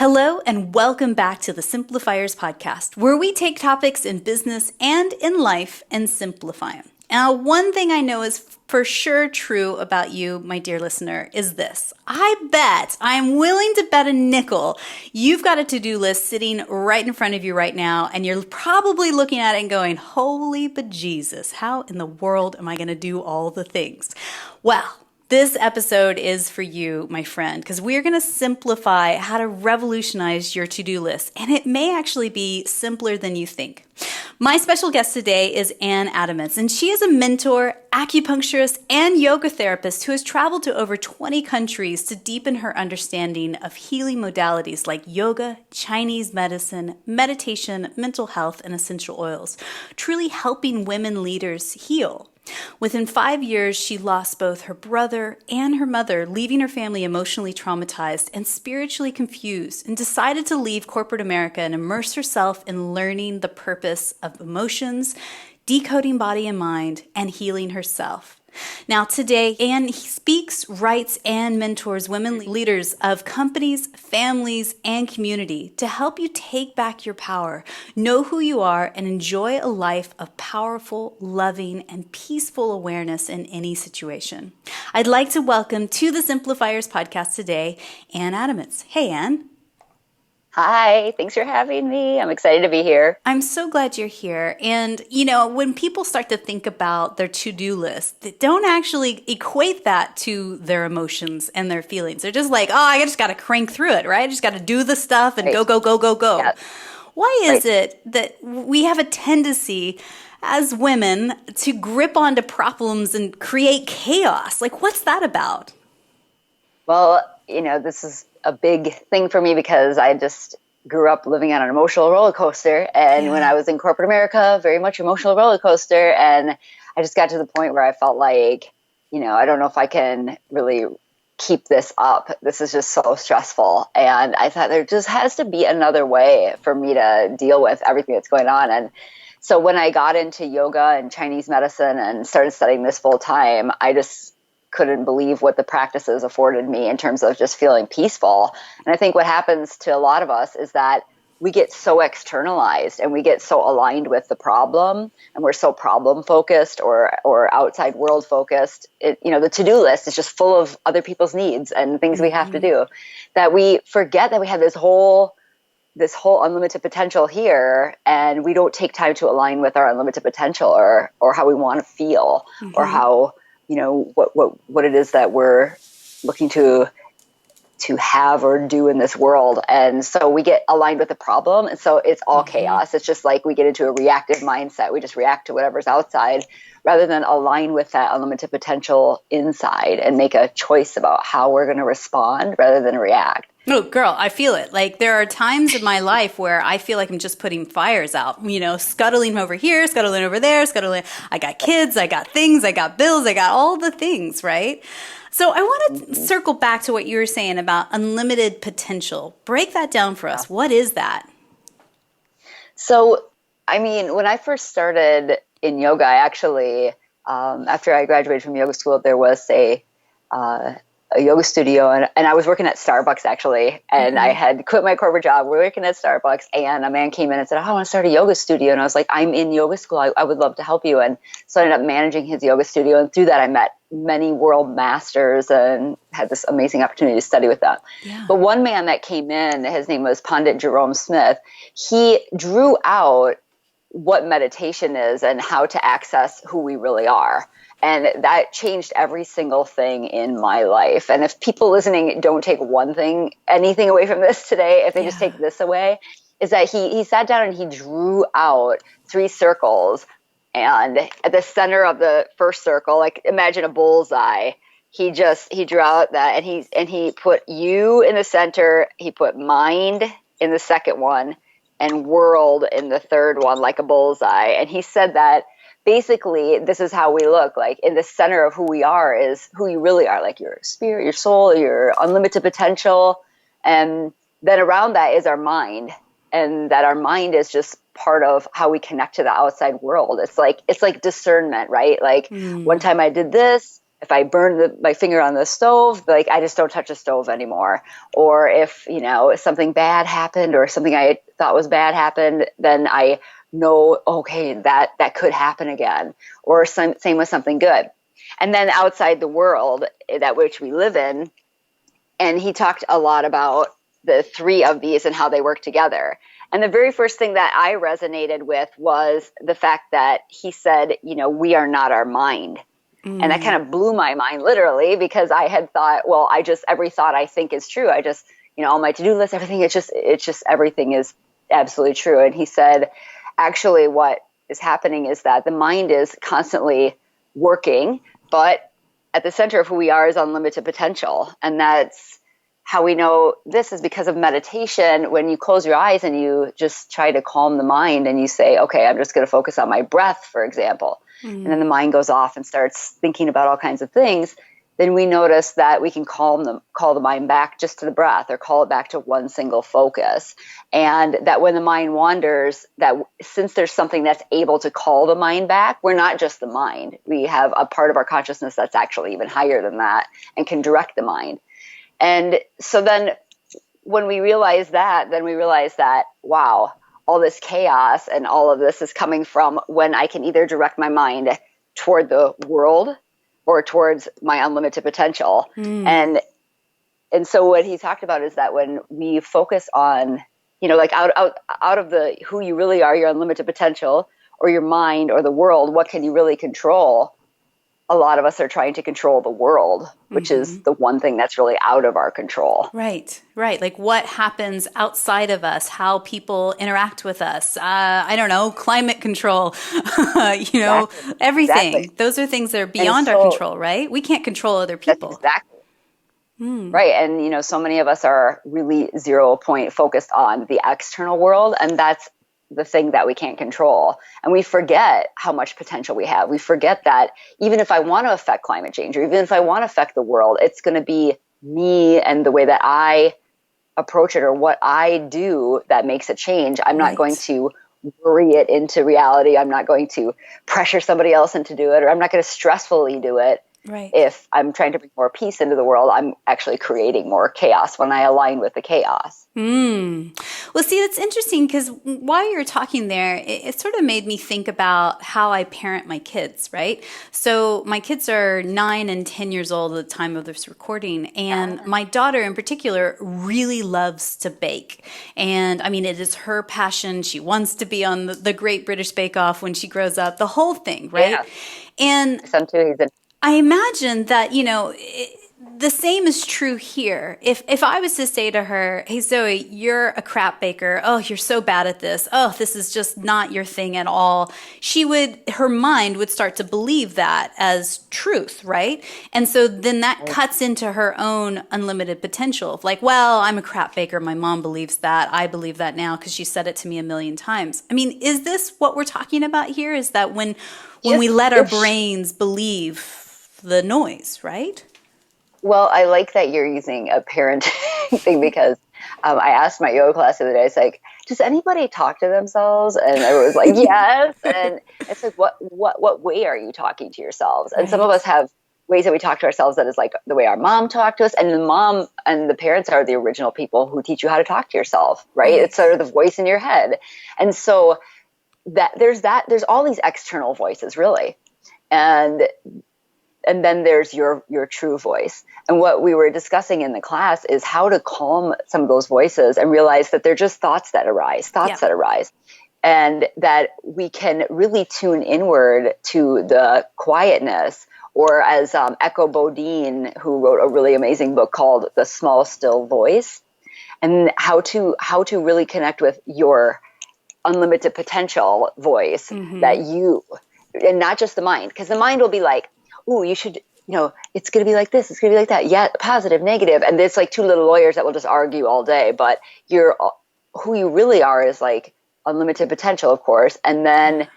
Hello and welcome back to the Simplifiers podcast, where we take topics in business and in life and simplify them. Now, one thing I know is for sure true about you, my dear listener, is this. I'm willing to bet a nickel you've got a to-do list sitting right in front of you right now, and you're probably looking at it and going, holy bejesus, how in the world am I going to do all the things? Well, this episode is for you, my friend, because we're going to simplify how to revolutionize your to-do list, and it may actually be simpler than you think. My special guest today is Anne Adametz, and she is a mentor, acupuncturist, and yoga therapist who has traveled to over 20 countries to deepen her understanding of healing modalities like yoga, Chinese medicine, meditation, mental health, and essential oils, truly helping women leaders heal. Within 5 years, she lost both her brother and her mother, leaving her family emotionally traumatized and spiritually confused, and decided to leave corporate America and immerse herself in learning the purpose of emotions, decoding body and mind, and healing herself. Now, today, Anne speaks, writes, and mentors women leaders of companies, families, and community to help you take back your power, know who you are, and enjoy a life of powerful, loving, and peaceful awareness in any situation. I'd like to welcome to the Simplifiers podcast today, Anne Adametz. Hey, Anne. Hi, thanks for having me. I'm excited to be here. I'm so glad you're here. And, you know, when people start to think about their to-do list, they don't actually equate that to their emotions and their feelings. They're just like, oh, I just got to crank through it, right? I just got to do the stuff and go, go, go, go, go. Yeah. Why is it that we have a tendency as women to grip onto problems and create chaos? Like, what's that about? Well, you know, this is a big thing for me because I just grew up living on an emotional roller coaster. And when I was in corporate America, very much emotional roller coaster. And I just got to the point where I felt like, you know, I don't know if I can really keep this up. This is just so stressful. And I thought there just has to be another way for me to deal with everything that's going on. And so when I got into yoga and Chinese medicine and started studying this full time, I just couldn't believe what the practices afforded me in terms of just feeling peaceful. And I think what happens to a lot of us is that we get so externalized and we get so aligned with the problem, and we're so problem focused or outside world focused. The to-do list is just full of other people's needs and things we have to do, that we forget that we have this whole unlimited potential here, and we don't take time to align with our unlimited potential or how we want to feel or how, you know, what it is that we're looking to have or do in this world. And so we get aligned with the problem. And so it's all chaos. It's just like we get into a reactive mindset. We just react to whatever's outside rather than align with that unlimited potential inside and make a choice about how we're going to respond rather than react. Oh, girl, I feel it. Like there are times in my life where I feel like I'm just putting fires out, you know, scuttling over here, scuttling over there, scuttling. I got kids, I got things, I got bills, I got all the things, right? So I want to circle back to what you were saying about unlimited potential. Break that down for us. What is that? So, I mean, when I first started in yoga, I actually, after I graduated from yoga school, there was a yoga studio, and I was working at Starbucks actually, and I had quit my corporate job, working at Starbucks, and a man came in and said, oh, I want to start a yoga studio. And I was like, I'm in yoga school. I would love to help you. And so I ended up managing his yoga studio. And through that, I met many world masters and had this amazing opportunity to study with them. Yeah. But one man that came in, his name was Pandit Jerome Smith. He drew out what meditation is and how to access who we really are. And that changed every single thing in my life. And if people listening don't take anything away from this today, if they just take this away, is that he sat down and he drew out 3 circles. And at the center of the first circle, like imagine a bullseye, he drew out that, and he put you in the center. He put mind in the second one and world in the third one, like a bullseye. And he said that basically, this is how we look. Like in the center of who we are is who you really are, like your spirit, your soul, your unlimited potential. And then around that is our mind. And that our mind is just part of how we connect to the outside world. It's like discernment, right? Like one time I did this, if I burn my finger on the stove, like I just don't touch the stove anymore. Or if, something bad happened or something I thought was bad happened, then I know, okay, that could happen again. Or same with something good. And then outside the world that which we live in, and he talked a lot about the three of these and how they work together. And the very first thing that I resonated with was the fact that he said, we are not our mind. And that kind of blew my mind literally, because I had thought, well, every thought I think is true. I just, on my to-do list, everything, it's just everything is absolutely true. And he said, actually what is happening is that the mind is constantly working, but at the center of who we are is unlimited potential. And that's how we know this is because of meditation. When you close your eyes and you just try to calm the mind and you say, okay, I'm just going to focus on my breath, for example. And then the mind goes off and starts thinking about all kinds of things. Then we notice that we can call the mind back just to the breath, or call it back to one single focus. And that when the mind wanders, that since there's something that's able to call the mind back, we're not just the mind. We have a part of our consciousness that's actually even higher than that and can direct the mind. And so then when we realize that, wow, all this chaos and all of this is coming from when I can either direct my mind toward the world or towards my unlimited potential. And so what he talked about is that when we focus on, like out of the who you really are, your unlimited potential, or your mind or the world, what can you really control? A lot of us are trying to control the world, which is the one thing that's really out of our control. Right. Like what happens outside of us, how people interact with us. I don't know, climate control, Exactly. everything. Exactly. Those are things that are beyond our control, right? We can't control other people. That's exactly. Right. And, so many of us are really 0 point focused on the external world, and that's the thing that we can't control. And we forget how much potential we have. We forget that even if I want to affect climate change, or even if I want to affect the world, it's going to be me and the way that I approach it or what I do that makes a change. I'm not going to worry it into reality. I'm not going to pressure somebody else into do it, or I'm not going to stressfully do it. Right. If I'm trying to bring more peace into the world, I'm actually creating more chaos when I align with the chaos. Well, see, it's interesting because while you were talking there, it sort of made me think about how I parent my kids, right? So my kids are 9 and 10 years old at the time of this recording. And my daughter in particular really loves to bake. And I mean, it is her passion. She wants to be on the Great British Bake Off when she grows up, the whole thing, right? Yeah. And my son too, I imagine that, the same is true here. If I was to say to her, hey, Zoe, you're a crap baker. Oh, you're so bad at this. Oh, this is just not your thing at all. Her mind would start to believe that as truth, right? And so then that cuts into her own unlimited potential of like, well, I'm a crap baker. My mom believes that. I believe that now because she said it to me a million times. I mean, is this what we're talking about here? Is that when we let our brains believe the noise, right? Well, I like that you're using a parenting thing because I asked my yoga class the other day, it's like, does anybody talk to themselves? And everyone was like, yes. And it's like, what way are you talking to yourselves? And some of us have ways that we talk to ourselves that is like the way our mom talked to us. And the mom and the parents are the original people who teach you how to talk to yourself, right? It's sort of the voice in your head. And so there's all these external voices, really. And then there's your true voice. And what we were discussing in the class is how to calm some of those voices and realize that they're just thoughts that arise, and that we can really tune inward to the quietness, or as Echo Bodine, who wrote a really amazing book called The Small Still Voice, and how to really connect with your unlimited potential voice that you, and not just the mind, because the mind will be like, ooh, you should, it's going to be like this, it's going to be like that. Yeah, positive, negative. And it's like two little lawyers that will just argue all day. But who you really are is like unlimited potential, of course. And then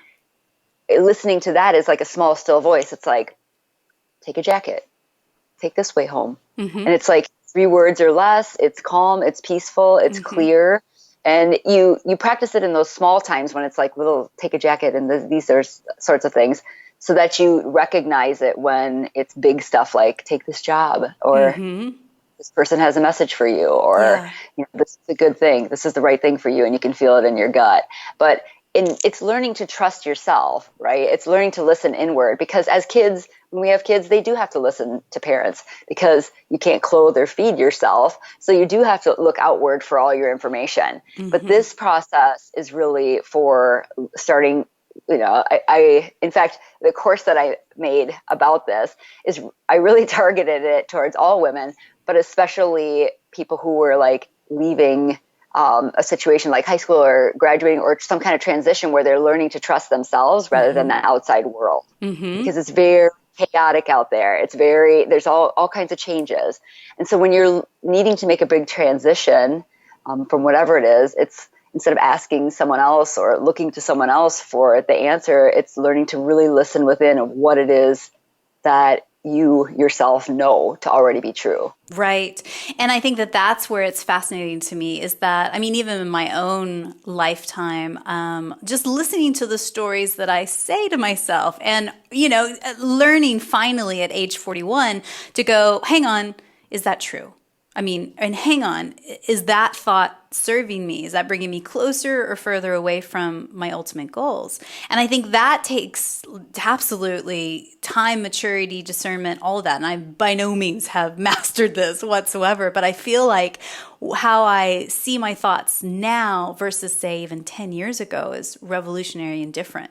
listening to that is like a small, still voice. It's like, take a jacket, take this way home. And it's like 3 words or less. It's calm, it's peaceful, it's clear. And you practice it in those small times when it's like little, take a jacket and these are sorts of things. so that you recognize it when it's big stuff like take this job, or this person has a message for you, or this is a good thing, this is the right thing for you, and you can feel it in your gut. But it's learning to trust yourself, right? It's learning to listen inward, because as kids, when we have kids, they do have to listen to parents, because you can't clothe or feed yourself. So you do have to look outward for all your information. But this process is really for starting, I in fact, the course that I made about this is I really targeted it towards all women, but especially people who were like leaving a situation like high school or graduating or some kind of transition where they're learning to trust themselves rather than the outside world, because it's very chaotic out there. There's all kinds of changes. And so when you're needing to make a big transition from whatever it is, it's instead of asking someone else or looking to someone else for the answer, it's learning to really listen within of what it is that you yourself know to already be true. Right. And I think that that's where it's fascinating to me, is that, I mean, even in my own lifetime, just listening to the stories that I say to myself and, learning finally at age 41 to go, hang on, is that true? I mean, and hang on, is that thought serving me? Is that bringing me closer or further away from my ultimate goals? And I think that takes absolutely time, maturity, discernment, all of that. And I by no means have mastered this whatsoever, but I feel like how I see my thoughts now versus, say, even 10 years ago is revolutionary and different.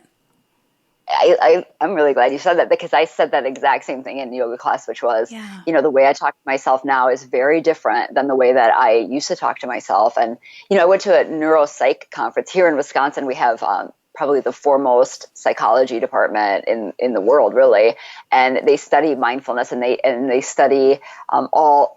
I'm really glad you said that, because I said that exact same thing in yoga class, which was, the way I talk to myself now is very different than the way that I used to talk to myself. And, I went to a neuropsych conference here in Wisconsin. We have probably the foremost psychology department in the world, really. And they study mindfulness, and they study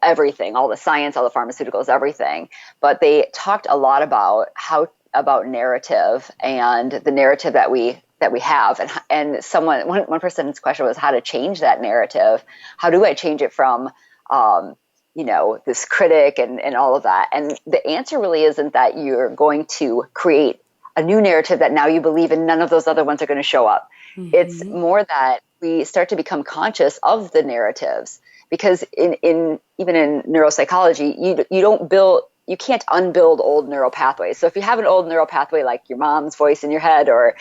everything, all the science, all the pharmaceuticals, everything. But they talked a lot about narrative and the narrative that we have, and one person's question was how to change that narrative. How do I change it from this critic and all of that? And the answer really isn't that you're going to create a new narrative that now you believe and none of those other ones are going to show up. It's more that we start to become conscious of the narratives, because even in neuropsychology, you can't unbuild old neural pathways. So if you have an old neural pathway, like your mom's voice in your head, or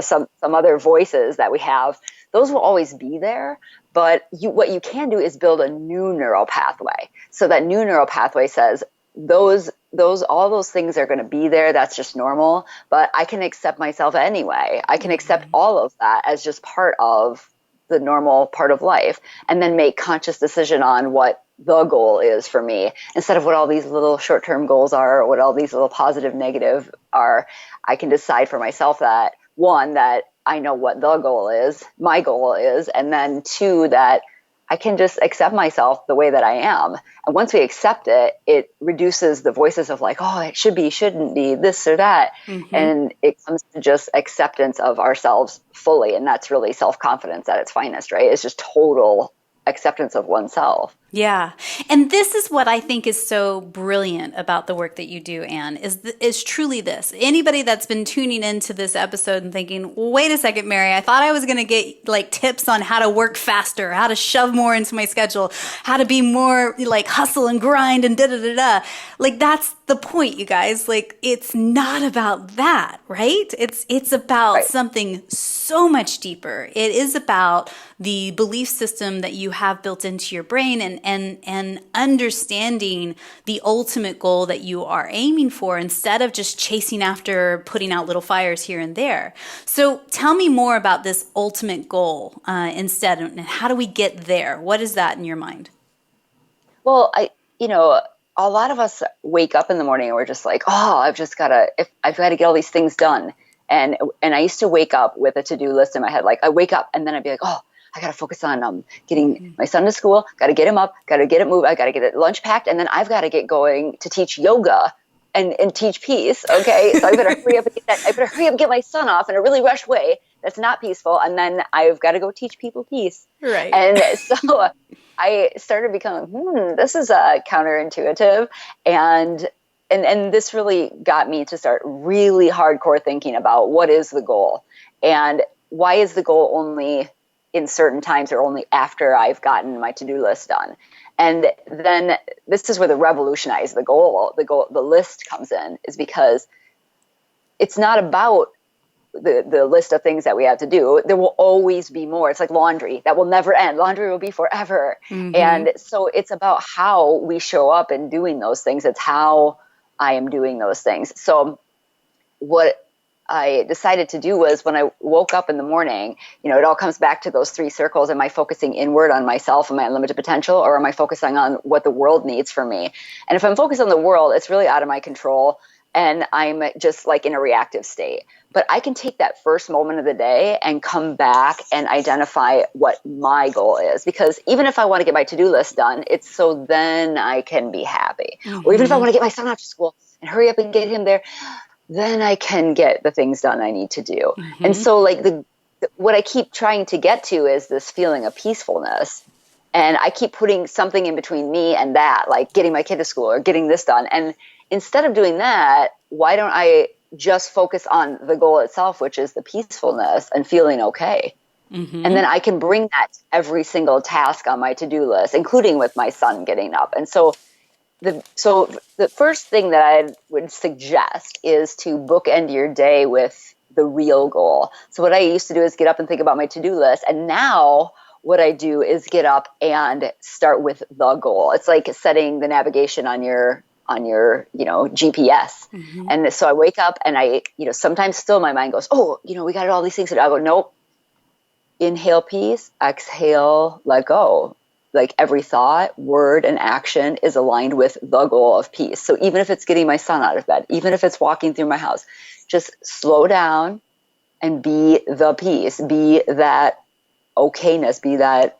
some other voices that we have, those will always be there. But what you can do is build a new neural pathway. So that new neural pathway says all those things are going to be there. That's just normal. But I can accept myself anyway. I can accept all of that as just part of the normal part of life, and then make conscious decision on what the goal is for me, instead of what all these little short-term goals are, or what all these little positive, negative are. I can decide for myself that, one, that I know what the goal is, my goal is, and then two, that I can just accept myself the way that I am. And once we accept it, it reduces the voices of like, oh, it should be, shouldn't be, this or that. And it comes to just acceptance of ourselves fully. And that's really self-confidence at its finest, right? It's just total acceptance of oneself. Yeah. And this is what I think is so brilliant about the work that you do, Anne, is truly this. Anybody that's been tuning into this episode and thinking, well, wait a second, Mary, I thought I was going to get like tips on how to work faster, how to shove more into my schedule, how to be more like hustle and grind and da-da-da-da. Like that's the point, you guys. Like it's not about that, right? It's about something so much deeper. It is about the belief system that you have built into your brain and understanding the ultimate goal that you are aiming for, instead of just chasing after putting out little fires here and there. So tell me more about this ultimate goal instead, and how do we get there? What is that in your mind? Well, a lot of us wake up in the morning and we're just like, oh, I've got to get all these things done. And I used to wake up with a to-do list in my head. Like I wake up and then I'd be like, oh, I got to focus on getting my son to school, got to get him up, got to get it moved, I got to get it lunch packed, and then I've got to get going to teach yoga and teach peace, okay? So I better hurry up and get that. I better hurry up and get my son off in a really rushed way that's not peaceful, and then I've got to go teach people peace. Right. And so I started becoming, this is counterintuitive, and this really got me to start really hardcore thinking about what is the goal. And why is the goal only in certain times or only after I've gotten my to-do list done? And then this is where the revolutionize the list comes in, is because it's not about the list of things that we have to do. There will always be more. It's like laundry that will never end. Laundry will be forever. Mm-hmm. And so it's about how we show up in doing those things. It's how I am doing those things. So what I decided to do was, when I woke up in the morning, it all comes back to those 3 circles. Am I focusing inward on myself and my unlimited potential, or am I focusing on what the world needs from me? And if I'm focused on the world, it's really out of my control, and I'm just like in a reactive state. But I can take that first moment of the day and come back and identify what my goal is. Because even if I want to get my to-do list done, it's so then I can be happy. Mm-hmm. Or even if I want to get my son off to school and hurry up and get him there, then I can get the things done I need to do. Mm-hmm. And so like what I keep trying to get to is this feeling of peacefulness. And I keep putting something in between me and that, like getting my kid to school or getting this done. And instead of doing that, why don't I just focus on the goal itself, which is the peacefulness and feeling okay? Mm-hmm. And then I can bring that to every single task on my to-do list, including with my son getting up. And so the first thing that I would suggest is to bookend your day with the real goal. So what I used to do is get up and think about my to-do list. And now what I do is get up and start with the goal. It's like setting the navigation on your GPS. Mm-hmm. And so I wake up and I, sometimes still my mind goes, we got all these things to do. I go, nope. Inhale, peace, exhale, let go. Like every thought, word, and action is aligned with the goal of peace. So even if it's getting my son out of bed, even if it's walking through my house, just slow down and be the peace, be that okayness, be that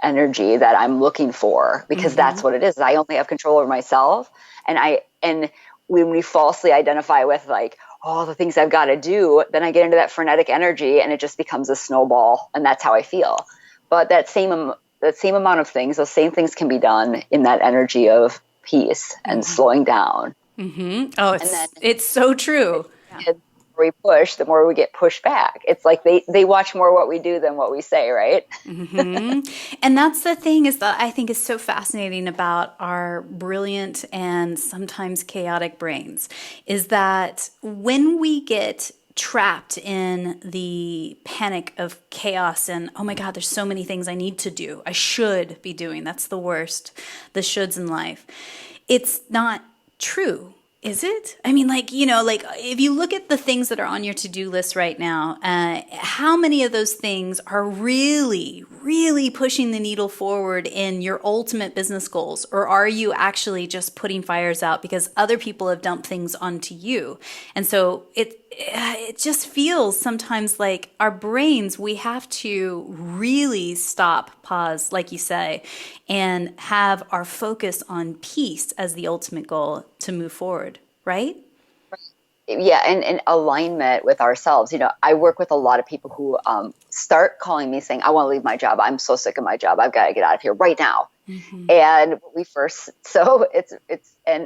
energy that I'm looking for, because mm-hmm. that's what it is. I only have control over myself. And when we falsely identify with like all the things I've got to do, then I get into that frenetic energy and it just becomes a snowball. And that's how I feel. But that same amount of things, those same things can be done in that energy of peace and mm-hmm. slowing down. Mm-hmm. Oh, it's so true. The more we push, the more we get pushed back. It's like they watch more what we do than what we say, right? Mm-hmm. And that's the thing is that I think is so fascinating about our brilliant and sometimes chaotic brains, is that when we get trapped in the panic of chaos and, oh my God, there's so many things I need to do. I should be doing. That's the worst, the shoulds in life. It's not true, is it? I mean, if you look at the things that are on your to-do list right now, how many of those things are really, really pushing the needle forward in your ultimate business goals? Or are you actually just putting fires out because other people have dumped things onto you? And so it just feels sometimes like our brains, we have to really stop, pause, like you say, and have our focus on peace as the ultimate goal to move forward, right? Yeah, and alignment with ourselves. I work with a lot of people who start calling me saying, I want to leave my job. I'm so sick of my job. I've got to get out of here right now. Mm-hmm. And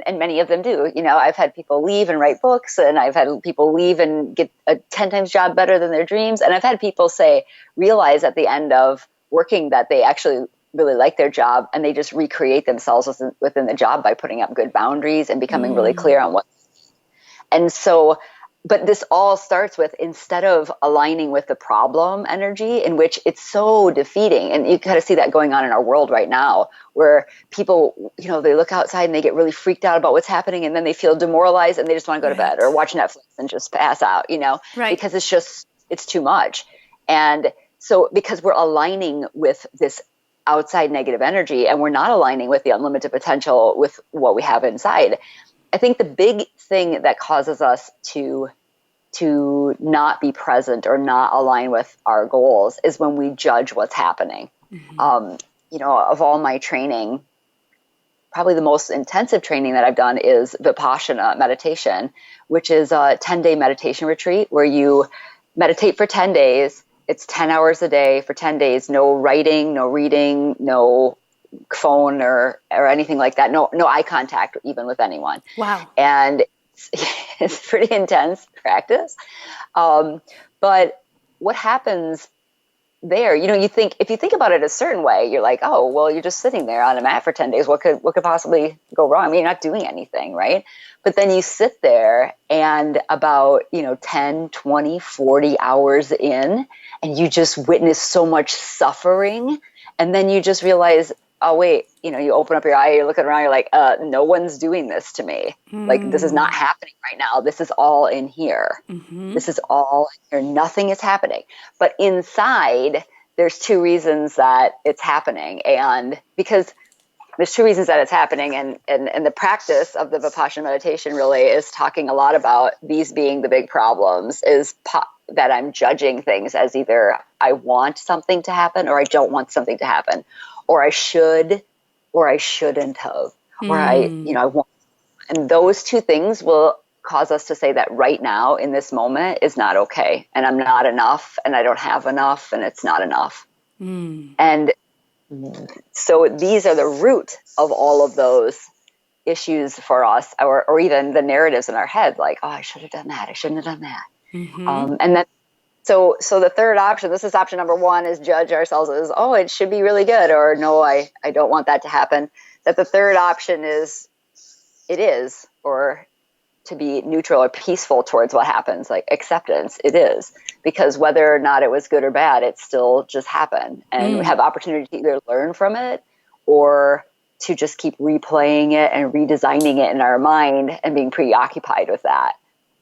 and many of them do. I've had people leave and write books, and I've had people leave and get a 10 times job better than their dreams. And I've had people realize at the end of working that they actually really like their job, and they just recreate themselves within the job by putting up good boundaries and becoming really clear on what. And so, but this all starts with, instead of aligning with the problem energy, in which it's so defeating. And you kind of see that going on in our world right now, where people, they look outside and they get really freaked out about what's happening, and then they feel demoralized and they just want to go to bed or watch Netflix and just pass out, right. Because it's too much. And so, because we're aligning with this outside negative energy and we're not aligning with the unlimited potential with what we have inside, I think the big thing that causes us to not be present or not align with our goals is when we judge what's happening. Mm-hmm. Of all my training, probably the most intensive training that I've done is Vipassana meditation, which is a 10-day meditation retreat where you meditate for 10 days. It's 10 hours a day for 10 days, no writing, no reading, no phone or anything like that. No eye contact even with anyone. Wow. And it's pretty intense practice. But what happens there? You know, if you think about it a certain way, you're like, oh, well, you're just sitting there on a mat for 10 days. What could possibly go wrong? I mean, you're not doing anything, right? But then you sit there and about, 10, 20, 40 hours in, and you just witness so much suffering. And then you just realize, oh, wait, you open up your eye, you're looking around, you're like, no one's doing this to me. Like, this is not happening right now. This is all in here. This is all in here. Nothing is happening. But inside, there's two reasons that it's happening. And because there's two reasons that it's happening. And the practice of the Vipassana meditation really is talking a lot about these being the big problems, is that I'm judging things as either I want something to happen or I don't want something to happen, or I should or I shouldn't have, or I want. And those two things will cause us to say that right now in this moment is not okay, and I'm not enough, and I don't have enough, and it's not enough. And so these are the root of all of those issues for us, or even the narratives in our head, like, oh, I should have done that, I shouldn't have done that. And then so the third option, this is option number one, is judge ourselves as, oh, it should be really good, or no, I don't want that to happen. That the third option is, it is, or to be neutral or peaceful towards what happens, like acceptance. It is, because whether or not it was good or bad, it still just happened, and we have opportunity to either learn from it or to just keep replaying it and redesigning it in our mind and being preoccupied with that.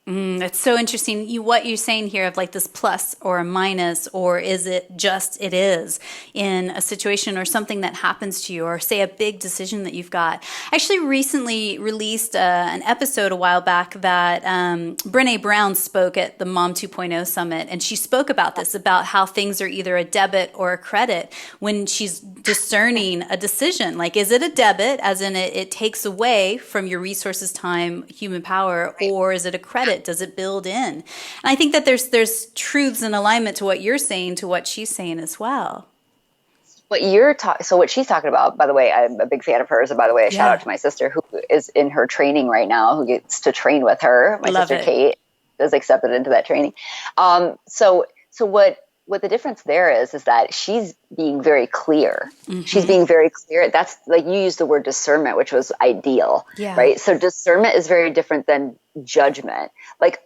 That's so interesting. What you're saying here of like this plus or a minus, or is it just it is in a situation or something that happens to you, or say a big decision that you've got. I actually recently released an episode a while back that Brené Brown spoke at the Mom 2.0 Summit, and she spoke about this, about how things are either a debit or a credit when she's discerning a decision. Like, is it a debit, as in it takes away from your resources, time, human power, or is it a credit? Does it build in? And I think that there's truths in alignment to what you're saying, to what she's saying as well. So what she's talking about, by the way, I'm a big fan of hers. And by the way, a shout out to my sister who is in her training right now, who gets to train with her. My sister Kate is accepted into that training. So what the difference there is that she's being very clear. She's being very clear. That's like, you used the word discernment, which was ideal, right? So discernment is very different than judgment. Like,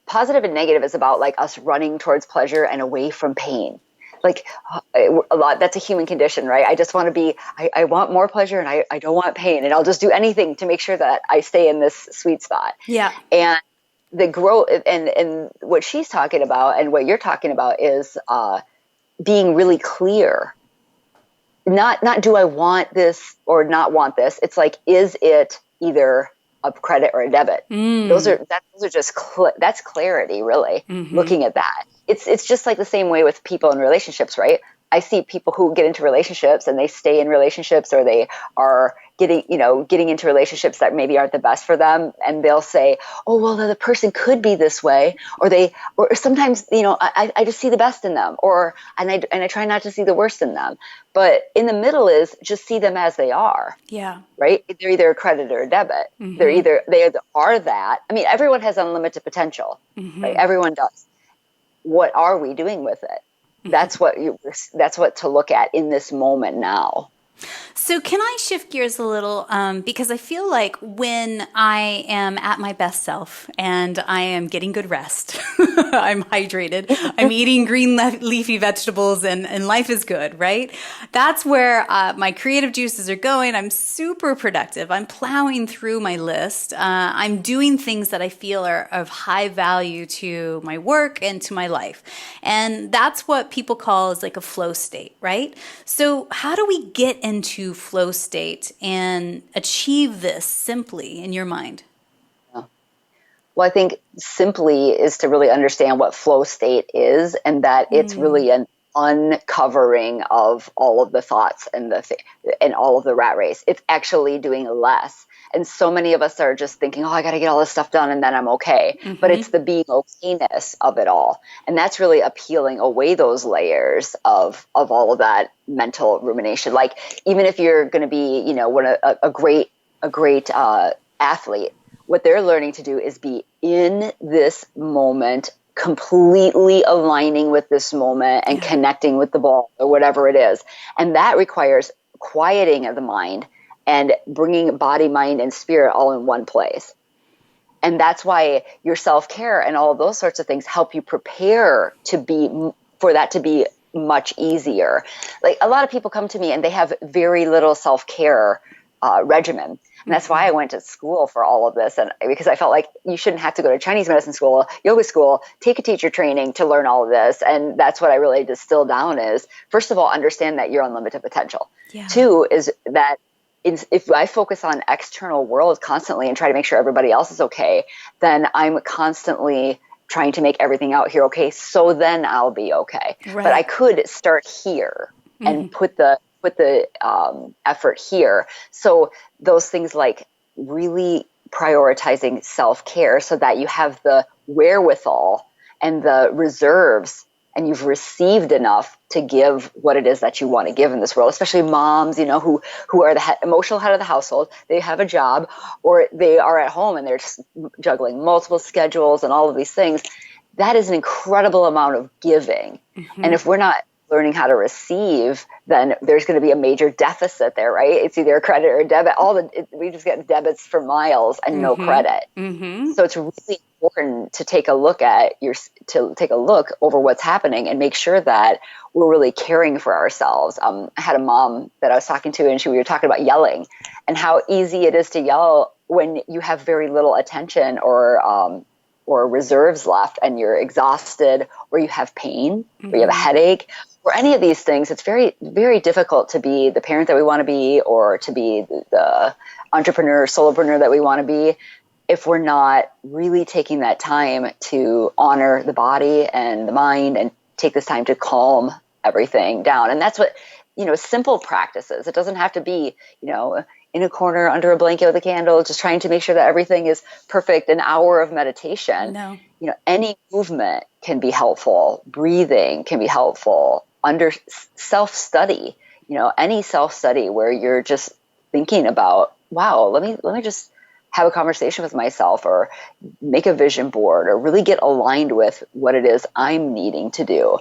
positive and negative is about like us running towards pleasure and away from pain. Like that's a human condition, right? I just want to be, I want more pleasure and I don't want pain, and I'll just do anything to make sure that I stay in this sweet spot. Yeah. And the growth and what she's talking about and what you're talking about is being really clear. Not do I want this or not want this. It's like, is it either a credit or a debit? Those are just that's clarity, really. Looking at that, it's just like the same way with people in relationships, right? I see people who get into relationships and they stay in relationships, or they are getting into relationships that maybe aren't the best for them. And they'll say, oh, well, the person could be this way. Or sometimes, I just see the best in them, and I try not to see the worst in them. But in the middle is just see them as they are. Yeah. Right. They're either a credit or a debit. They are that. I mean, everyone has unlimited potential, right? Everyone does. What are we doing with it? That's what to look at in this moment now. So can I shift gears a little? Because I feel like when I am at my best self and I am getting good rest, I'm hydrated, I'm eating green leafy vegetables, and life is good, right? That's where my creative juices are going. I'm super productive. I'm plowing through my list. I'm doing things that I feel are of high value to my work and to my life. And that's what people call is like a flow state, right? So how do we get into flow state and achieve this simply in your mind? Well, I think simply is to really understand what flow state is, and that it's really an uncovering of all of the thoughts and all of the rat race. It's actually doing less. And so many of us are just thinking, oh, I got to get all this stuff done and then I'm okay. But it's the being okayness of it all. And that's really peeling away those layers of all of that mental rumination. Like, even if you're going to be, a great athlete, what they're learning to do is be in this moment completely aligning with this moment and connecting with the ball or whatever it is. And that requires quieting of the mind and bringing body, mind, and spirit all in one place. And that's why your self-care and all of those sorts of things help you prepare for that to be much easier. Like, a lot of people come to me and they have very little self-care regimen. And that's why I went to school for all of this. And because I felt like you shouldn't have to go to Chinese medicine school, yoga school, take a teacher training to learn all of this. And that's what I really distill down is, first of all, understand that you're unlimited potential. Yeah. Two is that if I focus on external world constantly and try to make sure everybody else is okay, then I'm constantly trying to make everything out here okay, so then I'll be okay. Right. But I could start here and put the effort here. So those things like really prioritizing self-care so that you have the wherewithal and the reserves and you've received enough to give what it is that you want to give in this world, especially moms, who are the emotional head of the household. They have a job or they are at home and they're just juggling multiple schedules and all of these things. That is an incredible amount of giving. And if we're not learning how to receive, then there's going to be a major deficit there, right? It's either a credit or a debit. We just get debits for miles and no credit. So it's really important to take a look over what's happening and make sure that we're really caring for ourselves. I had a mom that I was talking to, and we were talking about yelling and how easy it is to yell when you have very little attention or reserves left and you're exhausted or you have pain or you have a headache or any of these things. It's very, very difficult to be the parent that we want to be or to be the entrepreneur, solopreneur that we want to be if we're not really taking that time to honor the body and the mind and take this time to calm everything down. And that's what, simple practices. It doesn't have to be, in a corner under a blanket with a candle, just trying to make sure that everything is perfect, an hour of meditation. No. Any movement can be helpful. Breathing can be helpful. Under self-study, any self-study where you're just thinking about, wow, let me just have a conversation with myself or make a vision board or really get aligned with what it is I'm needing to do.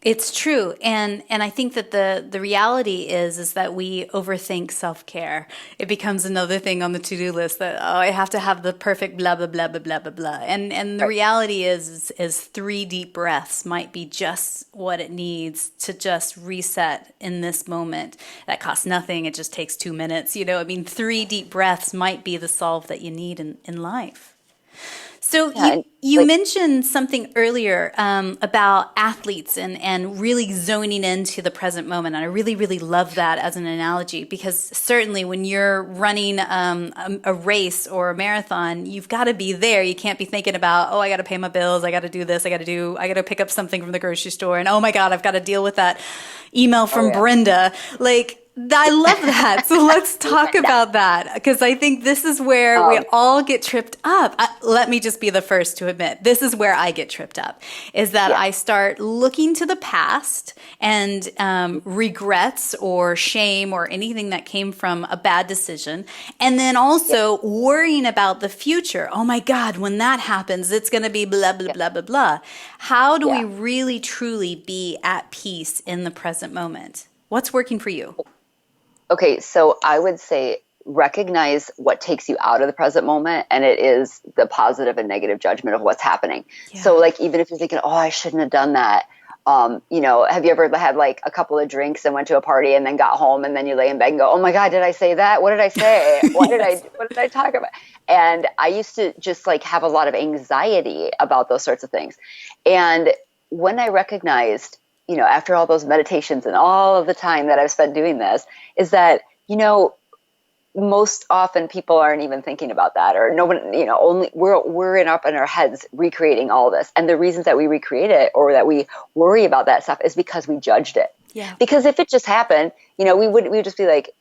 It's true. And I think that the reality is that we overthink self-care. It becomes another thing on the to-do list that, I have to have the perfect blah, blah, blah, blah, blah, blah, blah. And the reality is 3 deep breaths might be just what it needs to just reset in this moment. That costs nothing. It just takes 2 minutes. 3 deep breaths might be the solve that you need in life. So you mentioned something earlier about athletes and really zoning into the present moment. And I really, really love that as an analogy because certainly when you're running a race or a marathon, you've got to be there. You can't be thinking about, I got to pay my bills. I got to do this. I got to pick up something from the grocery store. And oh my God, I've got to deal with that email from Brenda. I love that. So let's talk about that because I think this is where we all get tripped up. Let me just be the first to admit, this is where I get tripped up, is that I start looking to the past and regrets or shame or anything that came from a bad decision. And then also worrying about the future. Oh my God, when that happens, it's going to be blah, blah, blah, blah, blah. How do we really, truly be at peace in the present moment? What's working for you? Okay, so I would say recognize what takes you out of the present moment, and it is the positive and negative judgment of what's happening. Yeah. So even if you're thinking, I shouldn't have done that, have you ever had a couple of drinks and went to a party and then got home and then you lay in bed and go, oh my God, did I say that? What did I say? What did I talk about? And I used to just have a lot of anxiety about those sorts of things. And when I recognized, after all those meditations and all of the time that I've spent doing this, is that, most often people aren't even thinking about that, or no one, only we're up in our heads recreating all this. And the reasons that we recreate it or that we worry about that stuff is because we judged it. Yeah. Because if it just happened, we would just be like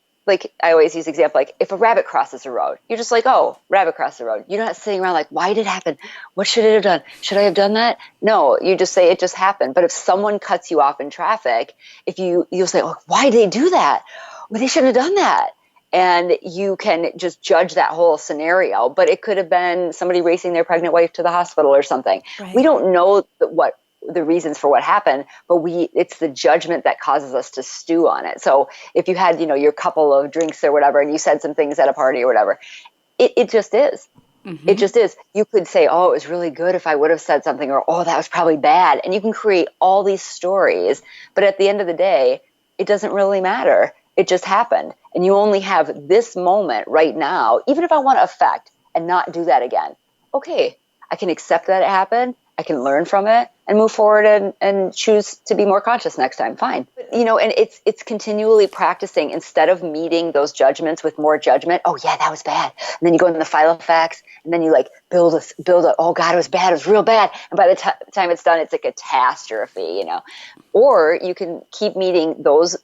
I always use the example, if a rabbit crosses a road, you're just rabbit crossed the road. You're not sitting around why did it happen? What should it have done? Should I have done that? No, you just say it just happened. But if someone cuts you off in traffic, you'll say, why did they do that? Well, they shouldn't have done that. and you can just judge that whole scenario. But it could have been somebody racing their pregnant wife to the hospital or something. Right. We don't know what the reasons for what happened, but it's the judgment that causes us to stew on it. So if you had, your couple of drinks or whatever, and you said some things at a party or whatever, it just is. Mm-hmm. It just is. You could say, oh, it was really good if I would have said something, or, oh, that was probably bad. And you can create all these stories, but at the end of the day, it doesn't really matter. It just happened. And you only have this moment right now. Even if I want to affect and not do that again, okay, I can accept that it happened. I can learn from it and move forward and choose to be more conscious next time. Fine. And it's continually practicing instead of meeting those judgments with more judgment. Oh yeah, that was bad. And then you go in the file of facts and then you build a, oh God, it was bad. It was real bad. And by the time it's done, it's a catastrophe, Or you can keep meeting those,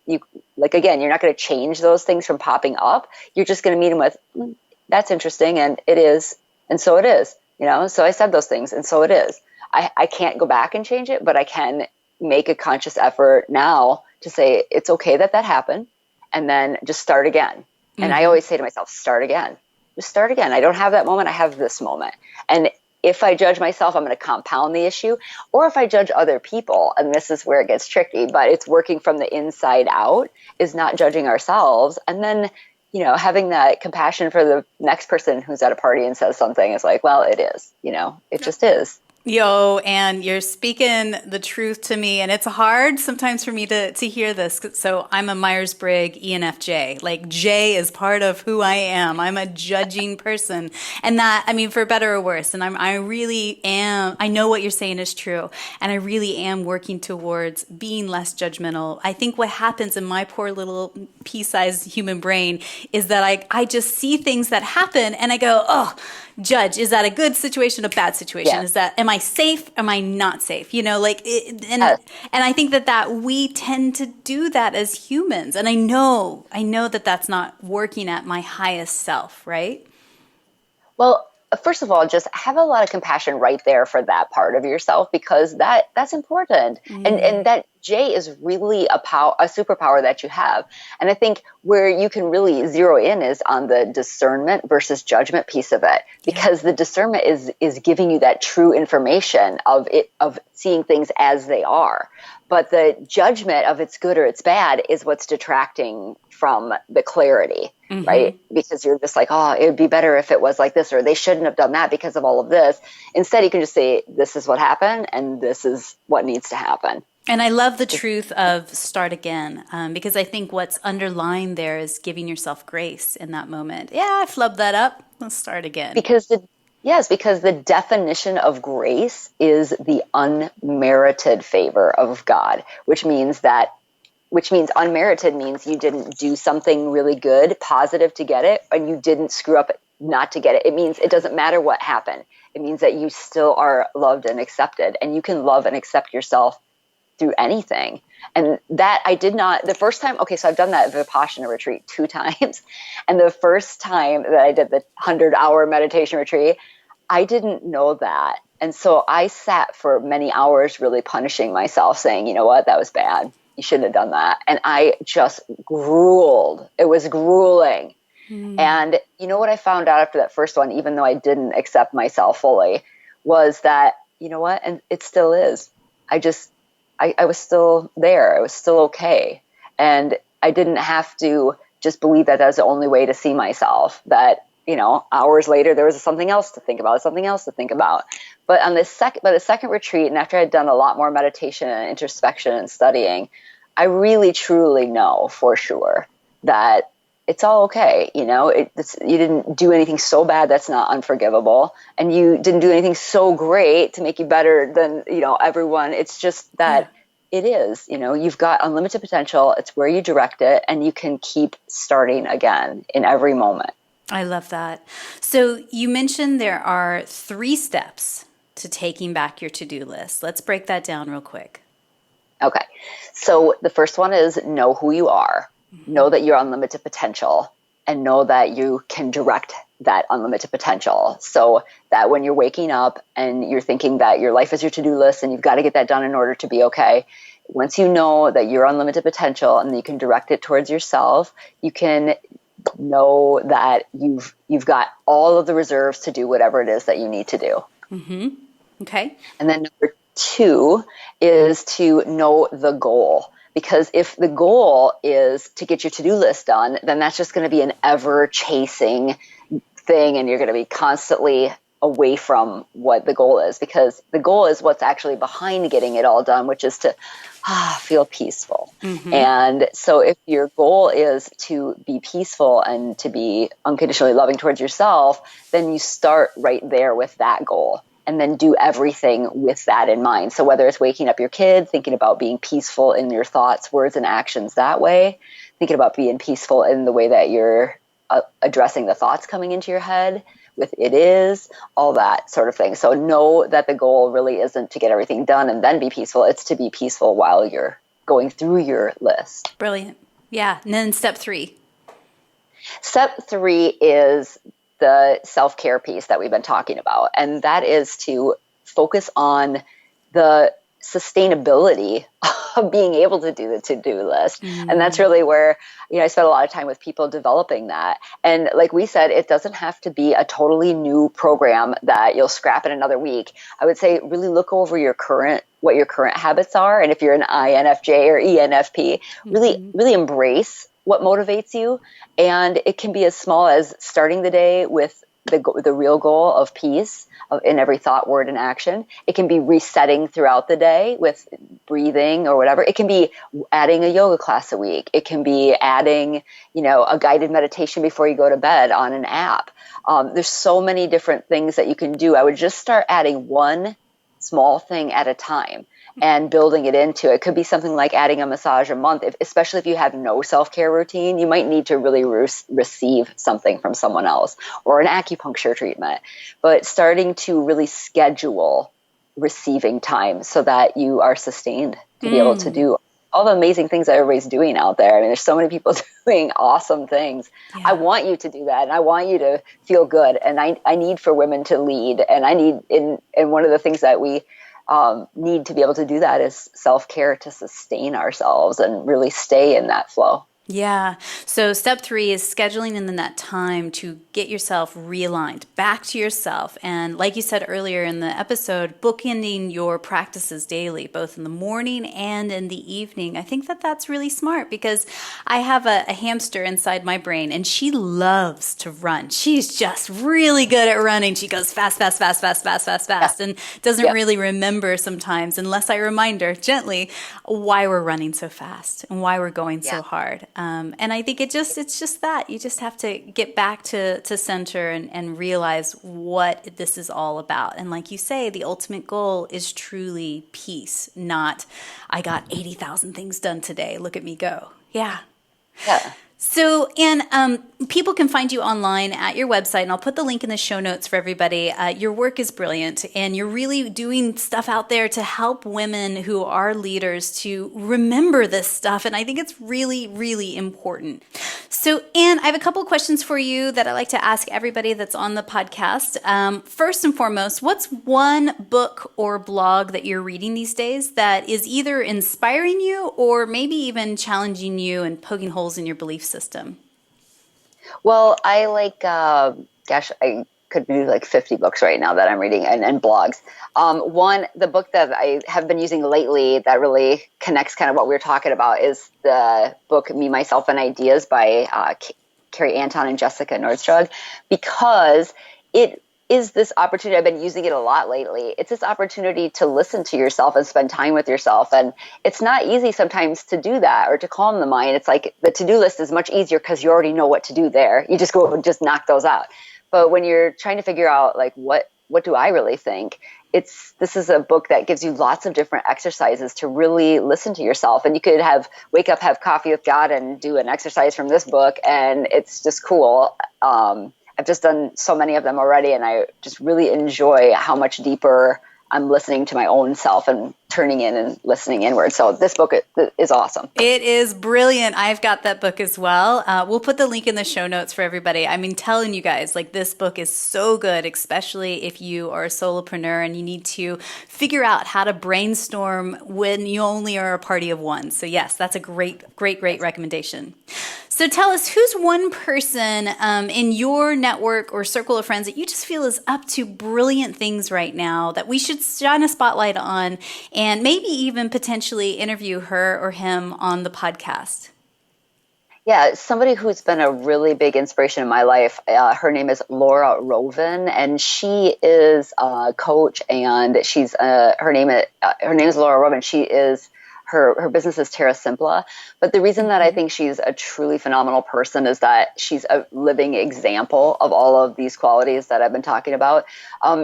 again, you're not going to change those things from popping up. You're just going to meet them with, that's interesting. And it is. And so it is, so I said those things. And so it is. I can't go back and change it, but I can make a conscious effort now to say it's okay that happened, and then just start again. Mm-hmm. And I always say to myself, start again. Just start again. I don't have that moment. I have this moment. And if I judge myself, I'm going to compound the issue. Or if I judge other people, and this is where it gets tricky, but it's working from the inside out, is not judging ourselves. And then, having that compassion for the next person who's at a party and says something is well, it is, it just is. Yo, and you're speaking the truth to me, and it's hard sometimes for me to hear this. So I'm a Myers-Briggs ENFJ. J is part of who I am. I'm a judging person, and that, for better or worse. And I really am. I know what you're saying is true, and I really am working towards being less judgmental. I think what happens in my poor little pea-sized human brain is that I just see things that happen, and I go, oh, judge, is that a good situation, a bad situation? Yeah. Am I safe? Am I not safe? And I think that we tend to do that as humans. And I know that that's not working at my highest self, right? Well, first of all, just have a lot of compassion right there for that part of yourself, because that's important. Mm. And that J is really a superpower that you have. And I think where you can really zero in is on the discernment versus judgment piece of it, because the discernment is giving you that true information of seeing things as they are. But the judgment of it's good or it's bad is what's detracting from the clarity, mm-hmm. right? Because you're just oh, it would be better if it was like this, or they shouldn't have done that because of all of this. Instead, you can just say, this is what happened, and this is what needs to happen. And I love the truth of start again, because I think what's underlying there is giving yourself grace in that moment. Yeah, I flubbed that up. Let's start again. Because the definition of grace is the unmerited favor of God, which means unmerited means you didn't do something really good, positive to get it, and you didn't screw up not to get it. It means it doesn't matter what happened. It means that you still are loved and accepted, and you can love and accept yourself through anything. And that I did not, the first time, so I've done that Vipassana retreat 2 times. And the first time that I did the 100-hour meditation retreat, I didn't know that. And so I sat for many hours really punishing myself, saying, you know what, that was bad. You shouldn't have done that. And I just grueled. It was grueling. And you know what I found out after that first one, even though I didn't accept myself fully, was that, you know what, and it still is. I was still there. I was still okay. And I didn't have to just believe that that's the only way to see myself, that, hours later, there was something else to think about, But on the second retreat, and after I'd done a lot more meditation and introspection and studying, I really, truly know for sure that it's all okay. You didn't do anything so bad that's not unforgivable, and you didn't do anything so great to make you better than, everyone. It's just that it is, you've got unlimited potential. It's where you direct it, and you can keep starting again in every moment. I love that. So you mentioned there are 3 steps to taking back your to-do list. Let's break that down real quick. Okay. So the first one is know who you are. Mm-hmm. Know that you're unlimited potential, and know that you can direct that unlimited potential. So that when you're waking up and you're thinking that your life is your to-do list and you've got to get that done in order to be okay, once you know that you're unlimited potential and you can direct it towards yourself, you can know that you've got all of the reserves to do whatever it is that you need to do. Mm-hmm. Okay. And then number 2 is to know the goal. Because if the goal is to get your to-do list done, then that's just going to be an ever-chasing thing, and you're going to be constantly away from what the goal is, because the goal is what's actually behind getting it all done, which is to feel peaceful. Mm-hmm. And so if your goal is to be peaceful and to be unconditionally loving towards yourself, then you start right there with that goal. And then do everything with that in mind. So whether it's waking up your kid, thinking about being peaceful in your thoughts, words, and actions that way, thinking about being peaceful in the way that you're addressing the thoughts coming into your head with it is, all that sort of thing. So know that the goal really isn't to get everything done and then be peaceful. It's to be peaceful while you're going through your list. Brilliant. Yeah. And then step 3. Step 3 is the self-care piece that we've been talking about. And that is to focus on the sustainability of being able to do the to-do list. And that's really where, I spent a lot of time with people developing that. And like we said, it doesn't have to be a totally new program that you'll scrap in another week. I would say really look over what your current habits are. And if you're an INFJ or ENFP, really embrace what motivates you. And it can be as small as starting the day with the real goal of peace in every thought, word, and action. It can be resetting throughout the day with breathing or whatever. It can be adding a yoga class a week. It can be adding, a guided meditation before you go to bed on an app. There's so many different things that you can do. I would just start adding one small thing at a time and building it into it. Could be something like adding a massage a month, especially if you have no self-care routine. You might need to really receive something from someone else, or an acupuncture treatment. But starting to really schedule receiving time so that you are sustained to be able to do all the amazing things that everybody's doing out there. I mean, there's so many people doing awesome things. Yeah. I want you to do that, and I want you to feel good. And I need for women to lead, and I need, and one of the things that we need to be able to do that is self-care to sustain ourselves and really stay in that flow. Yeah. So step 3 is scheduling in that time to get yourself realigned back to yourself. And like you said earlier in the episode, bookending your practices daily, both in the morning and in the evening. I think that's really smart, because I have a hamster inside my brain, and she loves to run. She's just really good at running. She goes fast, fast, fast, fast, fast, fast, fast, and doesn't really remember sometimes, unless I remind her gently, why we're running so fast and why we're going so hard. And I think it's just that you just have to get back to center and realize what this is all about. And like you say, the ultimate goal is truly peace, not I got 80,000 things done today. Look at me go. Yeah. So, Anne, people can find you online at your website, and I'll put the link in the show notes for everybody. Your work is brilliant, and you're really doing stuff out there to help women who are leaders to remember this stuff, and I think it's really, really important. So, Anne, I have a couple of questions for you that I like to ask everybody that's on the podcast. First and foremost, what's one book or blog that you're reading these days that is either inspiring you or maybe even challenging you and poking holes in your belief system? Well, I like, I could do like 50 books right now that I'm reading and blogs. The book that I have been using lately that really connects kind of what we were talking about is the book Me, Myself, and Ideas by Carrie Anton and Jessica Nordström, because it is this opportunity. I've been using it a lot lately. It's this opportunity to listen to yourself and spend time with yourself. And it's not easy sometimes to do that or to calm the mind. It's like the to-do list is much easier because you already know what to do there. You just go and just knock those out. But when you're trying to figure out like, what do I really think? This is a book that gives you lots of different exercises to really listen to yourself. And you could wake up, have coffee with God, and do an exercise from this book. And it's just cool. I've just done so many of them already, and I just really enjoy how much deeper I'm listening to my own self and turning in and listening inward. So this book is awesome. It is brilliant. I've got that book as well. We'll put the link in the show notes for everybody. I mean, telling you guys, like, this book is so good, especially if you are a solopreneur and you need to figure out how to brainstorm when you only are a party of one. So yes, that's a great recommendation. So tell us, who's one person in your network or circle of friends that you just feel is up to brilliant things right now that we should shine a spotlight on, and maybe even potentially interview her or him on the podcast? Yeah, somebody who's been a really big inspiration in my life, her name is Laura Rovin, and she is a coach, and she's her name is Laura Rovin. She is her business is Terra Simpla. But the reason that I think she's a truly phenomenal person is that she's a living example of all of these qualities that I've been talking about.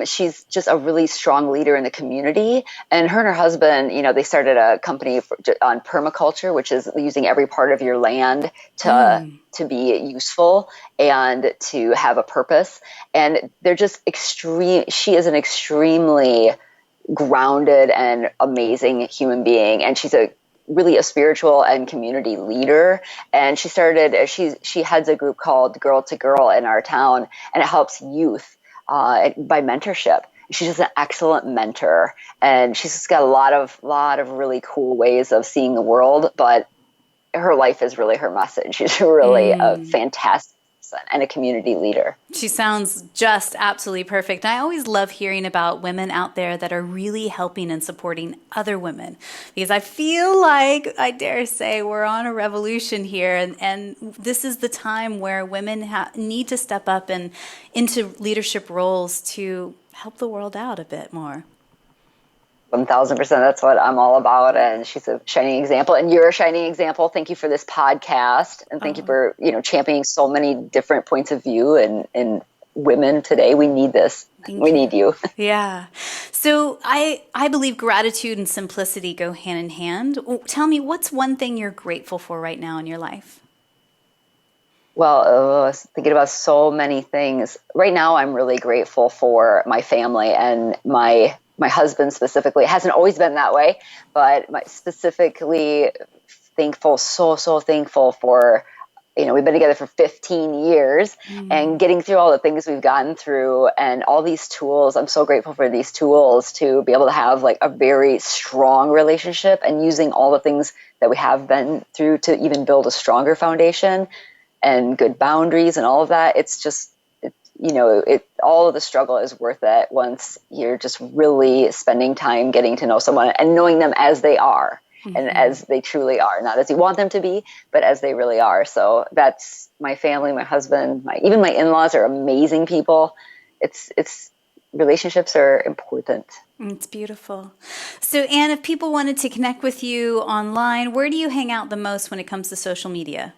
She's just a really strong leader in the community. And her husband, they started a company on permaculture, which is using every part of your land to be useful and to have a purpose. And they're just extreme. She is an extremely grounded and amazing human being, and she's really a spiritual and community leader. And she heads a group called Girl to Girl in our town, and it helps youth by mentorship. She's just an excellent mentor, and she's just got a lot of really cool ways of seeing the world, but her life is really her message. She's really a fantastic and a community leader. She sounds just absolutely perfect. I always love hearing about women out there that are really helping and supporting other women, because I feel like, I dare say, we're on a revolution here, and this is the time where women need to step up and into leadership roles to help the world out a bit more. 1,000%. That's what I'm all about. And she's a shining example. And you're a shining example. Thank you for this podcast. And thank you for, championing so many different points of view and women today. We need this. We need you. Yeah. So I believe gratitude and simplicity go hand in hand. Tell me, what's one thing you're grateful for right now in your life? Well, I was thinking about so many things. Right now, I'm really grateful for my family and my husband specifically. It hasn't always been that way, but specifically thankful, so thankful for, we've been together for 15 years and getting through all the things we've gotten through and all these tools. I'm so grateful for these tools to be able to have like a very strong relationship, and using all the things that we have been through to even build a stronger foundation and good boundaries and all of that. It's just, all of the struggle is worth it once you're just really spending time getting to know someone and knowing them as they are and as they truly are, not as you want them to be, but as they really are. So that's my family, my husband, even my in-laws are amazing people. It's relationships are important. It's beautiful. So Anne, if people wanted to connect with you online, where do you hang out the most when it comes to social media?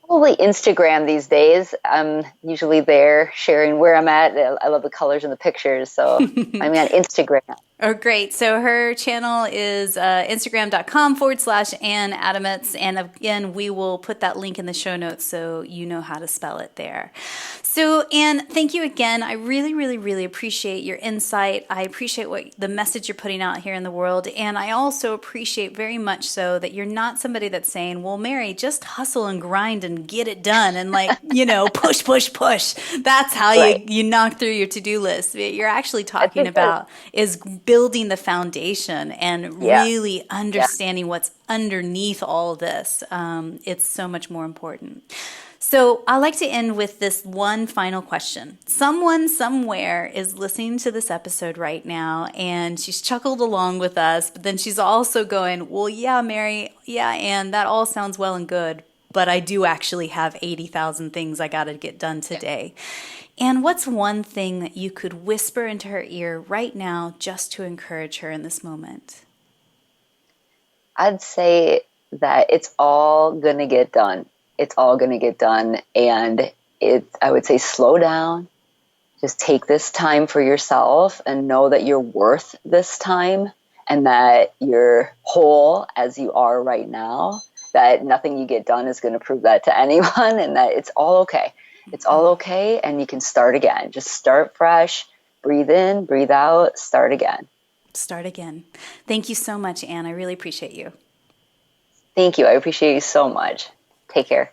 Probably Instagram these days. I'm usually there sharing where I'm at. I love the colors and the pictures, so I'm on Instagram. Oh, great. So her channel is Instagram.com/Anne Adametz. And again, we will put that link in the show notes so you know how to spell it there. So Anne, thank you again. I really, really, really appreciate your insight. I appreciate the message you're putting out here in the world. And I also appreciate very much so that you're not somebody that's saying, well, Mary, just hustle and grind and get it done. And push, push, push. That's how you knock through your to-do list. What you're actually talking about is building the foundation and really understanding what's underneath all this. It's so much more important. So I like to end with this one final question. Someone somewhere is listening to this episode right now, and she's chuckled along with us, but then she's also going, well, yeah, Mary, yeah, Anne, that all sounds well and good, but I do actually have 80,000 things I got to get done today. And what's one thing that you could whisper into her ear right now just to encourage her in this moment? I'd say that it's all going to get done. It's all going to get done. And I would say slow down. Just take this time for yourself and know that you're worth this time and that you're whole as you are right now, that nothing you get done is going to prove that to anyone, and that it's all okay. It's all okay, and you can start again. Just start fresh, breathe in, breathe out, start again. Start again. Thank you so much, Anne. I really appreciate you. Thank you. I appreciate you so much. Take care.